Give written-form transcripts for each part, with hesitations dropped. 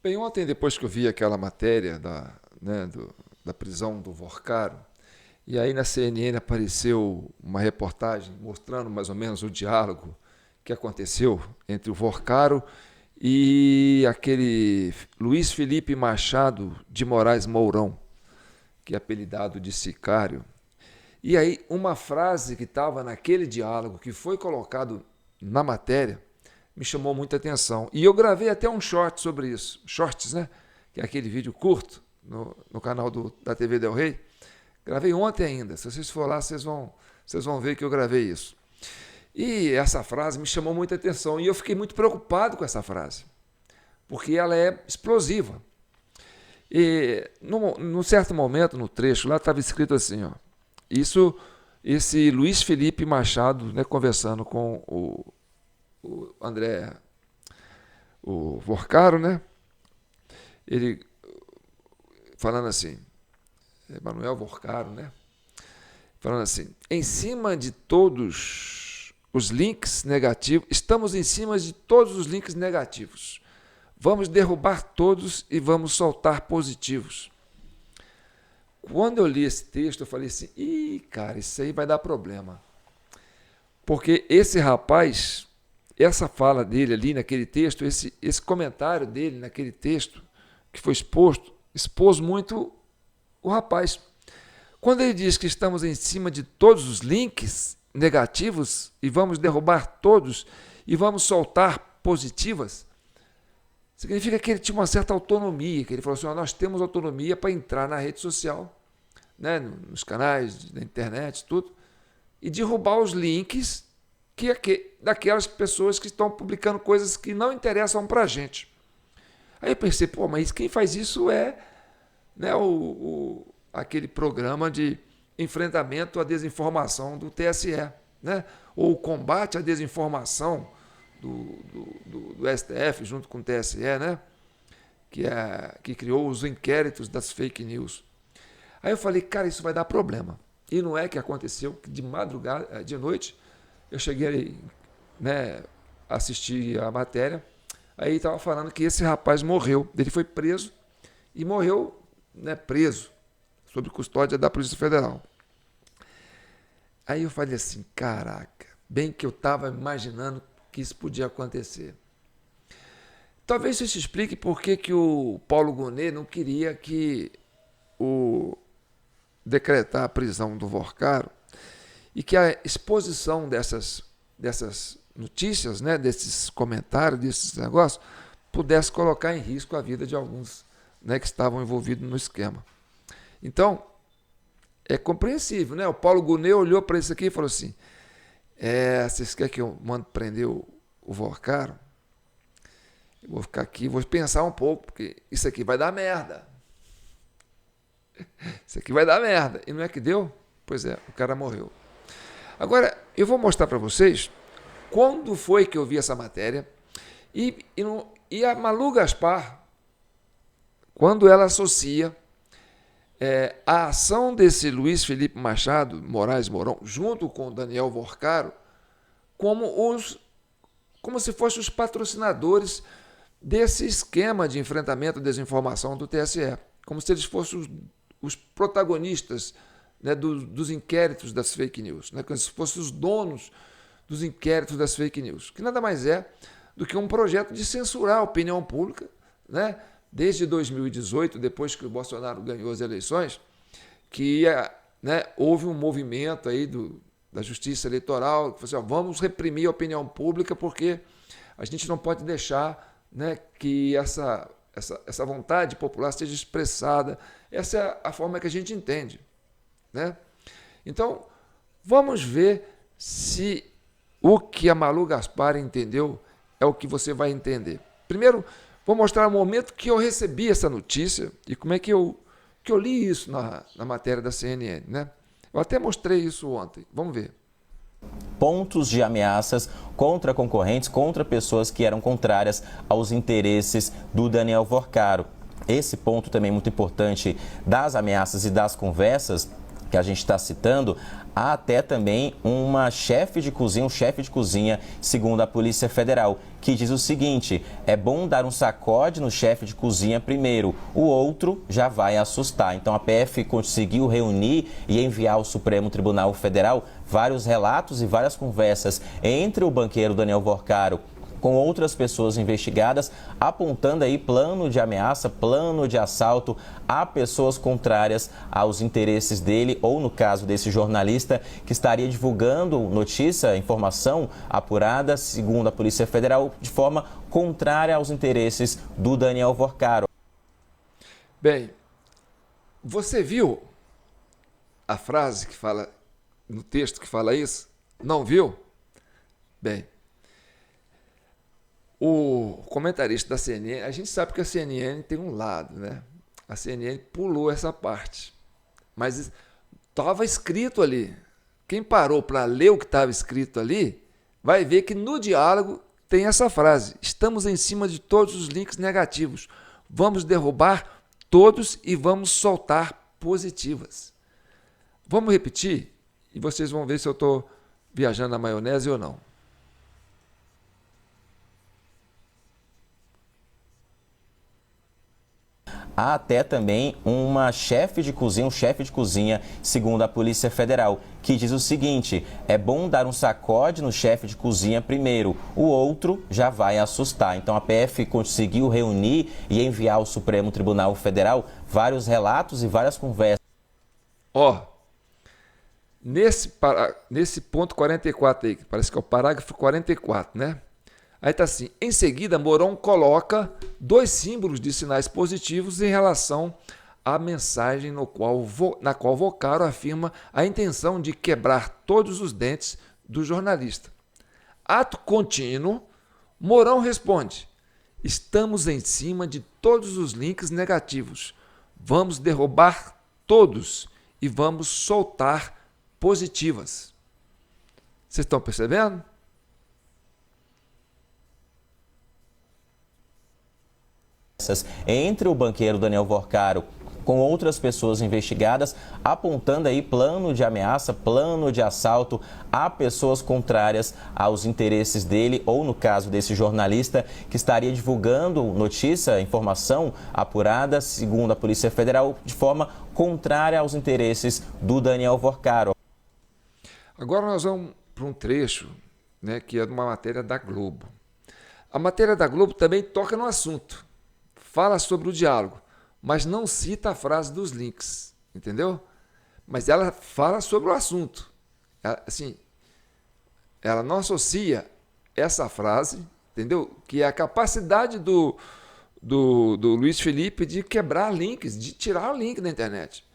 Bem, ontem, depois que eu vi aquela matéria da prisão do Vorcaro, e aí na CNN apareceu uma reportagem mostrando mais ou menos o diálogo que aconteceu entre o Vorcaro e aquele Luiz Felipe Machado de Moraes Mourão, que é apelidado de Sicário. E aí uma frase que estava naquele diálogo, que foi colocado na matéria, me chamou muita atenção. E eu gravei até um short sobre isso. Shorts, né? Que é aquele vídeo curto no canal da TV Del Rey. Gravei ontem ainda. Se vocês forem lá, vocês vão ver que eu gravei isso. E essa frase me chamou muita atenção. E eu fiquei muito preocupado com essa frase. Porque ela é explosiva. E num certo momento, no trecho, lá estava escrito assim, ó. Esse Luiz Felipe Machado, né, conversando com o André, o Vorcaro, né? Ele falando assim, Manuel Vorcaro, né? Falando assim, em cima de todos os links negativos, estamos em cima de todos os links negativos. Vamos derrubar todos e vamos soltar positivos. Quando eu li esse texto, eu falei assim, cara, isso aí vai dar problema. Porque esse rapaz, essa fala dele ali naquele texto, esse comentário dele naquele texto que foi exposto, expôs muito o rapaz. Quando ele diz que estamos em cima de todos os links negativos e vamos derrubar todos e vamos soltar positivas, significa que ele tinha uma certa autonomia, que ele falou assim, nós temos autonomia para entrar na rede social, né, nos canais da internet, tudo, e derrubar os links daquelas pessoas que estão publicando coisas que não interessam para a gente. Aí eu pensei, mas quem faz isso é, né, aquele programa de enfrentamento à desinformação do TSE, né, ou o combate à desinformação do STF junto com o TSE, né, que criou os inquéritos das fake news. Aí eu falei, cara, isso vai dar problema. E não é que aconteceu que de madrugada, de noite, eu cheguei, né, assistir a matéria, aí estava falando que esse rapaz morreu. Ele foi preso e morreu, né, preso, sob custódia da Polícia Federal. Aí eu falei assim, caraca, bem que eu estava imaginando que isso podia acontecer. Talvez isso explique por que o Paulo Gonet não queria que decretar a prisão do Vorcaro e que a exposição dessas notícias, né, desses comentários, desses negócios, pudesse colocar em risco a vida de alguns, né, que estavam envolvidos no esquema. Então, é compreensível, né? O Paulo Gonet olhou para isso aqui e falou assim, vocês querem que eu mando prender o Vorcaro? Eu vou ficar aqui, vou pensar um pouco, porque isso aqui vai dar merda. Isso aqui vai dar merda. E não é que deu? Pois é, o cara morreu. Agora, eu vou mostrar para vocês quando foi que eu vi essa matéria e a Malu Gaspar, quando ela associa a ação desse Luiz Felipe Machado Moraes Mourão, junto com o Daniel Vorcaro, como se fossem os patrocinadores desse esquema de enfrentamento à desinformação do TSE, como se eles fossem os protagonistas, né, dos inquéritos das fake news, né, como se fossem os donos dos inquéritos das fake news, que nada mais é do que um projeto de censurar a opinião pública, né, desde 2018, depois que o Bolsonaro ganhou as eleições, que né, houve um movimento aí da Justiça Eleitoral, que falou assim, vamos reprimir a opinião pública porque a gente não pode deixar, né, que essa vontade popular seja expressada. Essa é a forma que a gente entende, né? Então, vamos ver se o que a Malu Gaspar entendeu é o que você vai entender. Primeiro, vou mostrar o momento que eu recebi essa notícia e como é que eu li isso na matéria da CNN, né? Eu até mostrei isso ontem. Vamos ver. Pontos de ameaças contra concorrentes, contra pessoas que eram contrárias aos interesses do Daniel Vorcaro. Esse ponto também muito importante das ameaças e das conversas que a gente está citando, há até também uma chefe de cozinha, um chefe de cozinha, segundo a Polícia Federal, que diz o seguinte: é bom dar um sacode no chefe de cozinha primeiro, o outro já vai assustar. Então a PF conseguiu reunir e enviar ao Supremo Tribunal Federal vários relatos e várias conversas entre o banqueiro Daniel Vorcaro com outras pessoas investigadas, apontando aí plano de ameaça, plano de assalto a pessoas contrárias aos interesses dele, ou no caso desse jornalista que estaria divulgando notícia, informação apurada, segundo a Polícia Federal, de forma contrária aos interesses do Daniel Vorcaro. Bem, você viu a frase que fala, no texto que fala isso? Não viu? Bem, o comentarista da CNN, a gente sabe que a CNN tem um lado, né? A CNN pulou essa parte, mas estava escrito ali. Quem parou para ler o que estava escrito ali, vai ver que no diálogo tem essa frase: estamos em cima de todos os links negativos, vamos derrubar todos e vamos soltar positivas. Vamos repetir e vocês vão ver se eu estou viajando na maionese ou não. Há até também uma chefe de cozinha, um chefe de cozinha, segundo a Polícia Federal, que diz o seguinte: é bom dar um sacode no chefe de cozinha primeiro, o outro já vai assustar. Então a PF conseguiu reunir e enviar ao Supremo Tribunal Federal vários relatos e várias conversas. Nesse ponto 44 aí, que parece que é o parágrafo 44, né? Aí está assim: em seguida, Mourão coloca dois símbolos de sinais positivos em relação à mensagem na qual Vorcaro afirma a intenção de quebrar todos os dentes do jornalista. Ato contínuo, Mourão responde: estamos em cima de todos os links negativos, vamos derrubar todos e vamos soltar positivas. Vocês estão percebendo? Entre o banqueiro Daniel Vorcaro com outras pessoas investigadas, apontando aí plano de ameaça, plano de assalto a pessoas contrárias aos interesses dele, ou no caso desse jornalista que estaria divulgando notícia, informação apurada, segundo a Polícia Federal, de forma contrária aos interesses do Daniel Vorcaro. Agora nós vamos para um trecho, né, que é de uma matéria da Globo. A matéria da Globo também toca no assunto, fala sobre o diálogo, mas não cita a frase dos links, entendeu? Mas ela fala sobre o assunto. Ela não associa essa frase, entendeu? Que é a capacidade do Luiz Felipe de quebrar links, de tirar o link da internet.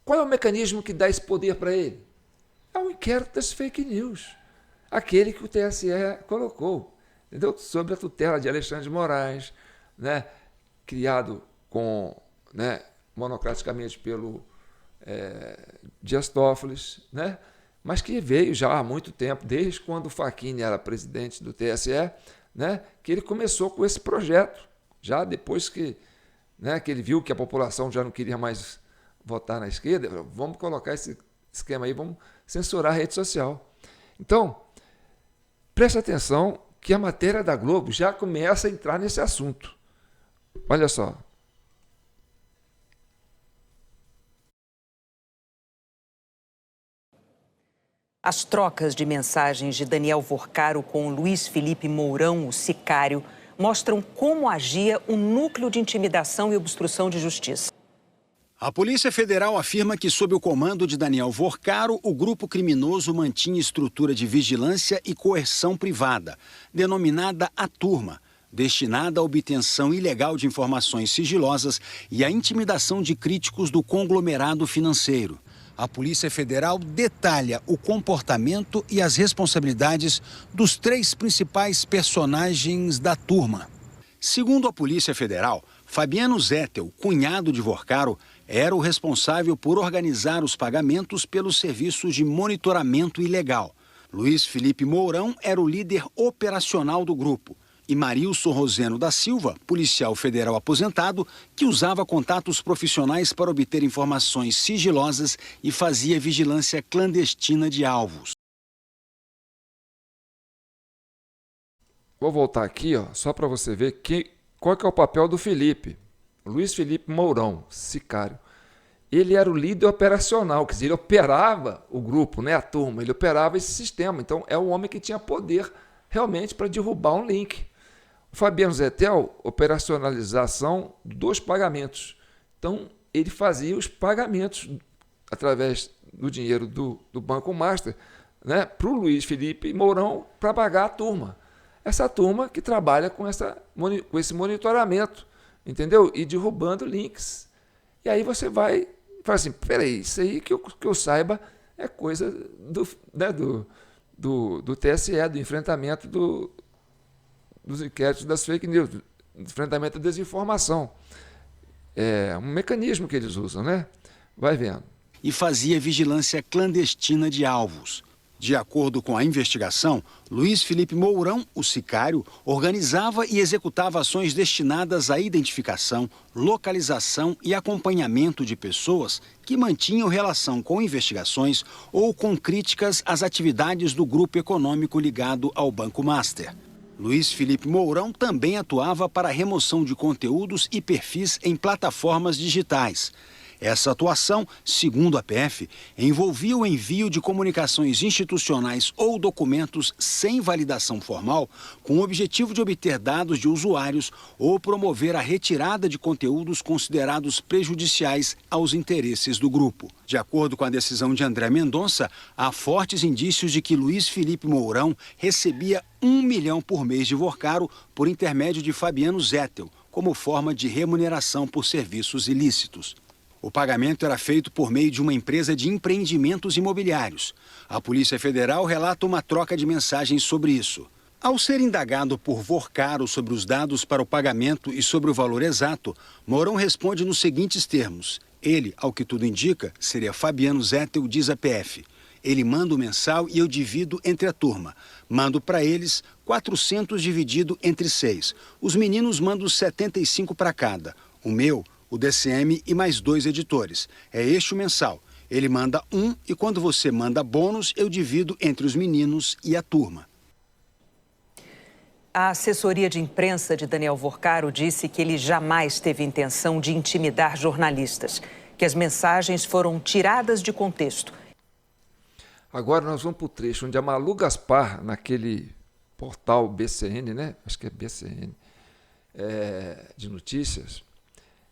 Qual é o mecanismo que dá esse poder para ele? É o inquérito das fake news, aquele que o TSE colocou, entendeu? Sobre a tutela de Alexandre de Moraes, né? Criado monocraticamente pelo Dias Toffoli, né? Mas que veio já há muito tempo, desde quando o Fachin era presidente do TSE, né? Que ele começou com esse projeto, já depois que ele viu que a população já não queria mais votar na esquerda. Vamos colocar esse esquema aí, vamos censurar a rede social. Então, preste atenção que a matéria da Globo já começa a entrar nesse assunto. Olha só. As trocas de mensagens de Daniel Vorcaro com Luiz Felipe Mourão, o sicário, mostram como agia o núcleo de intimidação e obstrução de justiça. A Polícia Federal afirma que, sob o comando de Daniel Vorcaro, o grupo criminoso mantinha estrutura de vigilância e coerção privada, denominada A Turma, destinada à obtenção ilegal de informações sigilosas e à intimidação de críticos do conglomerado financeiro. A Polícia Federal detalha o comportamento e as responsabilidades dos três principais personagens da turma. Segundo a Polícia Federal, Fabiano Zettel, cunhado de Vorcaro, era o responsável por organizar os pagamentos pelos serviços de monitoramento ilegal. Luiz Felipe Mourão era o líder operacional do grupo. e Marilson Roseno da Silva, policial federal aposentado, que usava contatos profissionais para obter informações sigilosas e fazia vigilância clandestina de alvos. Vou voltar aqui, só para você ver qual que é o papel do Felipe. Luiz Felipe Mourão, sicário. Ele era o líder operacional, quer dizer, ele operava o grupo, né, a turma, ele operava esse sistema. Então, é o homem que tinha poder realmente para derrubar um link. O Fabiano Zettel, operacionalização dos pagamentos. Então, ele fazia os pagamentos através do dinheiro do Banco Master, né, para o Luiz Felipe Mourão para pagar a turma. Essa turma que trabalha com esse monitoramento, entendeu? E derrubando links. E aí você vai fala assim, peraí, isso aí que eu saiba é coisa do TSE, do enfrentamento dos inquéritos das fake news, do enfrentamento da desinformação. É um mecanismo que eles usam, né? Vai vendo. E fazia vigilância clandestina de alvos. De acordo com a investigação, Luiz Felipe Mourão, o sicário, organizava e executava ações destinadas à identificação, localização e acompanhamento de pessoas que mantinham relação com investigações ou com críticas às atividades do grupo econômico ligado ao Banco Master. Luiz Felipe Mourão também atuava para a remoção de conteúdos e perfis em plataformas digitais. Essa atuação, segundo a PF, envolvia o envio de comunicações institucionais ou documentos sem validação formal, com o objetivo de obter dados de usuários ou promover a retirada de conteúdos considerados prejudiciais aos interesses do grupo. De acordo com a decisão de André Mendonça, há fortes indícios de que Luiz Felipe Mourão recebia R$1 milhão por mês de Vorcaro por intermédio de Fabiano Zettel, como forma de remuneração por serviços ilícitos. O pagamento era feito por meio de uma empresa de empreendimentos imobiliários. A Polícia Federal relata uma troca de mensagens sobre isso. Ao ser indagado por Vorcaro sobre os dados para o pagamento e sobre o valor exato, Mourão responde nos seguintes termos. Ele, ao que tudo indica, seria Fabiano Zettel, diz a PF. Ele manda o mensal e eu divido entre a turma. Mando para eles 400 dividido entre 6. Os meninos mandam 75 para cada. O meu, o DCM e mais 2 editores. É este o mensal. Ele manda 1 e quando você manda bônus, eu divido entre os meninos e a turma. A assessoria de imprensa de Daniel Vorcaro disse que ele jamais teve intenção de intimidar jornalistas, que as mensagens foram tiradas de contexto. Agora nós vamos para o trecho onde a Malu Gaspar, naquele portal BCN, né? Acho que é BCN, de notícias,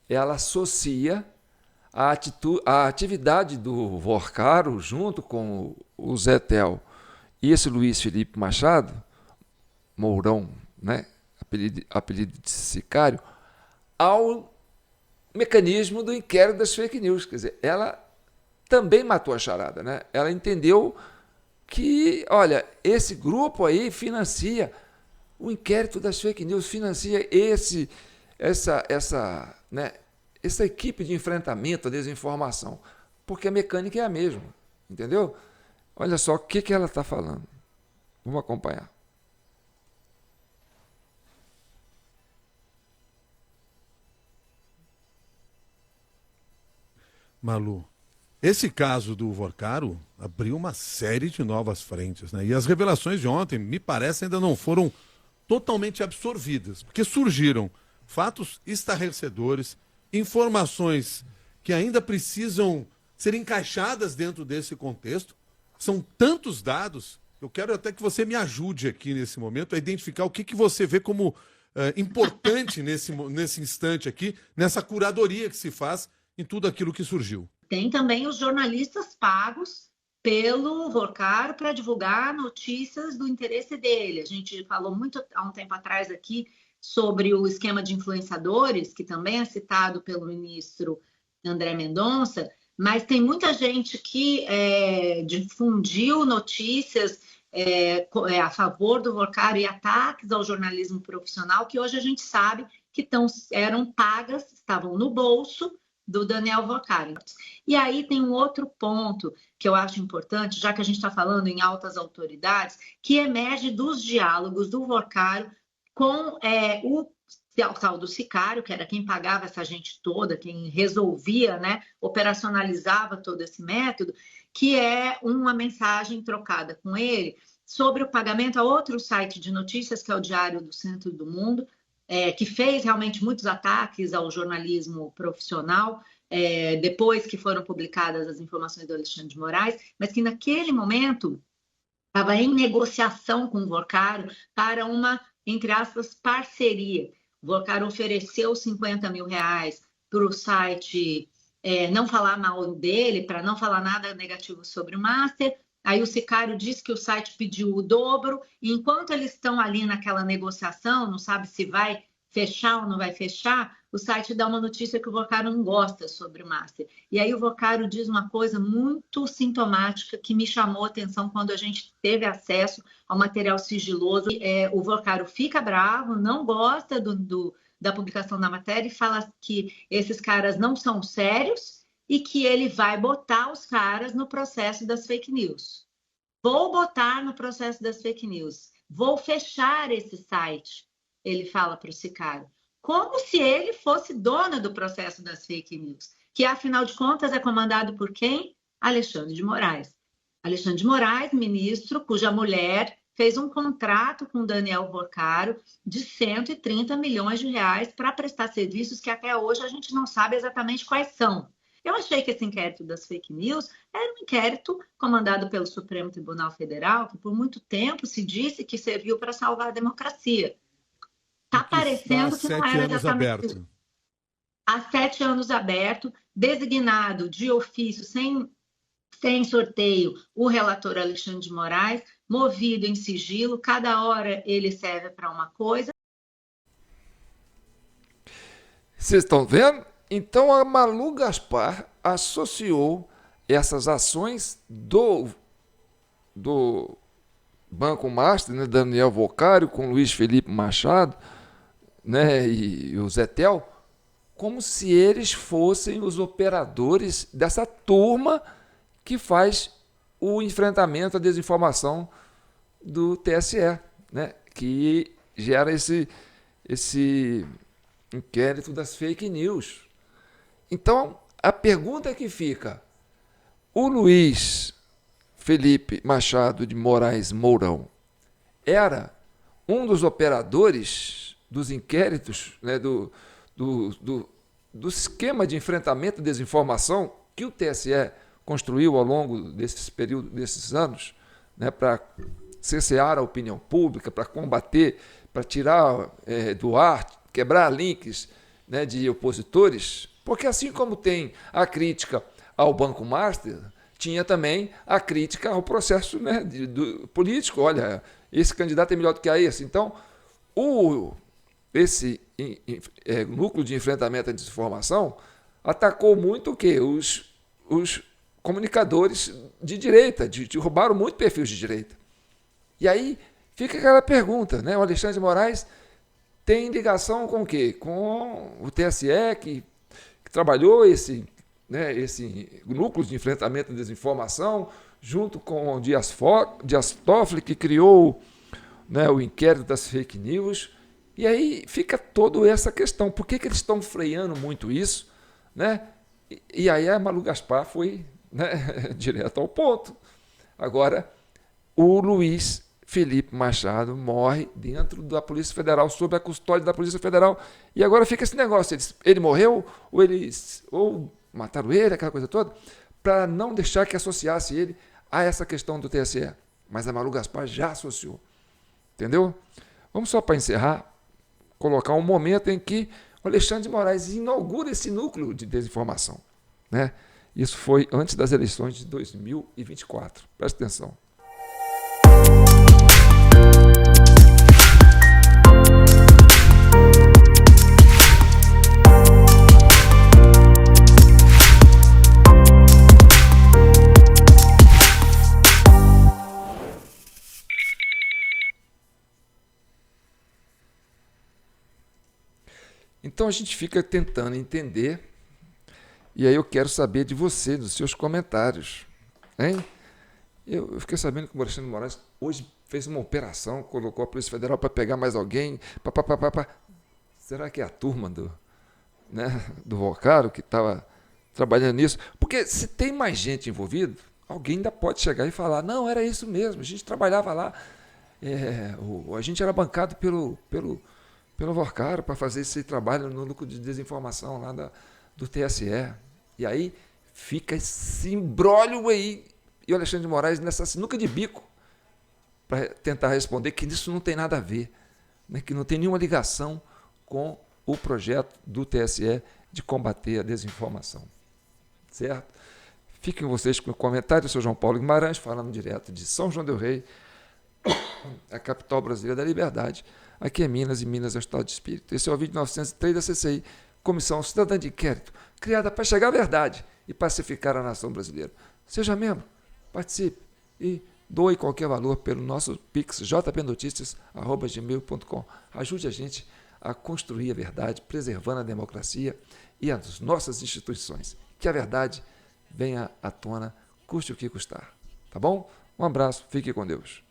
ela associa a atividade do Vorcaro junto com o Zettel e esse Luiz Felipe Machado, Mourão, né? apelido de sicário, ao mecanismo do inquérito das fake news. Quer dizer, ela também matou a charada, né? Ela entendeu que, olha, esse grupo aí financia o inquérito das fake news, financia essa equipe de enfrentamento à desinformação, porque a mecânica é a mesma, entendeu? Olha só o que ela está falando. Vamos acompanhar. Malu, esse caso do Vorcaro abriu uma série de novas frentes, né? E as revelações de ontem, me parece, ainda não foram totalmente absorvidas, porque surgiram fatos estarrecedores, informações que ainda precisam ser encaixadas dentro desse contexto. São tantos dados, eu quero até que você me ajude aqui nesse momento a identificar o que você vê como importante nesse instante aqui, nessa curadoria que se faz em tudo aquilo que surgiu. Tem também os jornalistas pagos pelo Vorcaro para divulgar notícias do interesse dele. A gente falou muito há um tempo atrás aqui sobre o esquema de influenciadores, que também é citado pelo ministro André Mendonça, mas tem muita gente que difundiu notícias a favor do Vorcaro e ataques ao jornalismo profissional, que hoje a gente sabe que eram pagas, estavam no bolso do Daniel Vorcaro. E aí tem um outro ponto que eu acho importante, já que a gente está falando em altas autoridades, que emerge dos diálogos do Vorcaro com o tal do sicário, que era quem pagava essa gente toda, quem resolvia, né, operacionalizava todo esse método, que é uma mensagem trocada com ele sobre o pagamento a outro site de notícias, que é o Diário do Centro do Mundo, que fez realmente muitos ataques ao jornalismo profissional, depois que foram publicadas as informações do Alexandre de Moraes, mas que naquele momento estava em negociação com o Vorcaro para uma, entre aspas, parceria. O Vorcaro ofereceu 50 mil reais para o site não falar mal dele, para não falar nada negativo sobre o Master. Aí o sicário disse que o site pediu o dobro, e enquanto eles estão ali naquela negociação, não sabe se vai fechar ou não vai fechar, o site dá uma notícia que o Vorcaro não gosta sobre o Master. E aí o Vorcaro diz uma coisa muito sintomática que me chamou a atenção quando a gente teve acesso ao material sigiloso. O Vorcaro fica bravo, não gosta da publicação da matéria e fala que esses caras não são sérios e que ele vai botar os caras no processo das fake news. Vou botar no processo das fake news. Vou fechar esse site, ele fala para o sicário. Como se ele fosse dona do processo das fake news, que, afinal de contas, é comandado por quem? Alexandre de Moraes. Alexandre de Moraes, ministro, cuja mulher fez um contrato com Daniel Vorcaro de 130 milhões de reais para prestar serviços que até hoje a gente não sabe exatamente quais são. Eu achei que esse inquérito das fake news era um inquérito comandado pelo Supremo Tribunal Federal, que por muito tempo se disse que serviu para salvar a democracia. Está parecendo que não era exatamente isso. Há 7 anos aberto, designado de ofício, sem sorteio, o relator Alexandre de Moraes, movido em sigilo, cada hora ele serve para uma coisa. Vocês estão vendo? Então a Malu Gaspar associou essas ações do Banco Master, né, Daniel Vorcaro, com Luiz Felipe Machado, né, e o Zetel, como se eles fossem os operadores dessa turma que faz o enfrentamento à desinformação do TSE, né, que gera esse inquérito das fake news. Então, a pergunta que fica: o Luiz Felipe Machado de Moraes Mourão era um dos operadores dos inquéritos, né, do esquema de enfrentamento à desinformação que o TSE construiu ao longo desses anos, né, para cercear a opinião pública, para combater, para tirar do ar, quebrar links, né, de opositores, porque assim como tem a crítica ao Banco Master, tinha também a crítica ao processo, né, político. Olha, esse candidato é melhor do que esse. Então, esse núcleo de enfrentamento à desinformação atacou muito o quê? Os comunicadores de direita, roubaram muito perfil de direita. E aí fica aquela pergunta, né? O Alexandre de Moraes tem ligação com o quê? Com o TSE, que trabalhou esse núcleo de enfrentamento à desinformação, junto com o Dias Toffoli, que criou, né, o inquérito das fake news. E aí fica toda essa questão. Por que eles estão freando muito isso? Né? E aí a Malu Gaspar foi, né, direto ao ponto. Agora, o Luiz Felipe Machado morre dentro da Polícia Federal, sob a custódia da Polícia Federal. E agora fica esse negócio: ele morreu, ou mataram ele, aquela coisa toda, para não deixar que associasse ele a essa questão do TSE. Mas a Malu Gaspar já associou. Entendeu? Vamos só para encerrar, colocar um momento em que o Alexandre de Moraes inaugura esse núcleo de desinformação, né? Isso foi antes das eleições de 2024. Presta atenção. Então a gente fica tentando entender, e aí eu quero saber de você, dos seus comentários, hein? Eu fiquei sabendo que o Alexandre de Moraes hoje fez uma operação, colocou a Polícia Federal para pegar mais alguém. Será que é a turma do Vocaro que estava trabalhando nisso? Porque se tem mais gente envolvida, alguém ainda pode chegar e falar, não, era isso mesmo, a gente trabalhava lá, a gente era bancado pelo Vocaro para fazer esse trabalho no núcleo de desinformação lá do TSE. E aí fica esse imbróglio aí, e o Alexandre de Moraes nessa sinuca de bico para tentar responder que isso não tem nada a ver, né, que não tem nenhuma ligação com o projeto do TSE de combater a desinformação. Certo? Fiquem vocês com o comentário. Eu sou João Paulo Guimarães, falando direto de São João del Rei, a capital brasileira da liberdade. Aqui é Minas, e Minas é o estado de espírito. Esse é o vídeo 903 da CCI, Comissão Cidadã de Inquérito, criada para chegar à verdade e pacificar a nação brasileira. Seja membro, participe e doe qualquer valor pelo nosso Pix, jpnoticias@gmail.com. Ajude a gente a construir a verdade, preservando a democracia e as nossas instituições. Que a verdade venha à tona, custe o que custar. Tá bom? Um abraço, fique com Deus.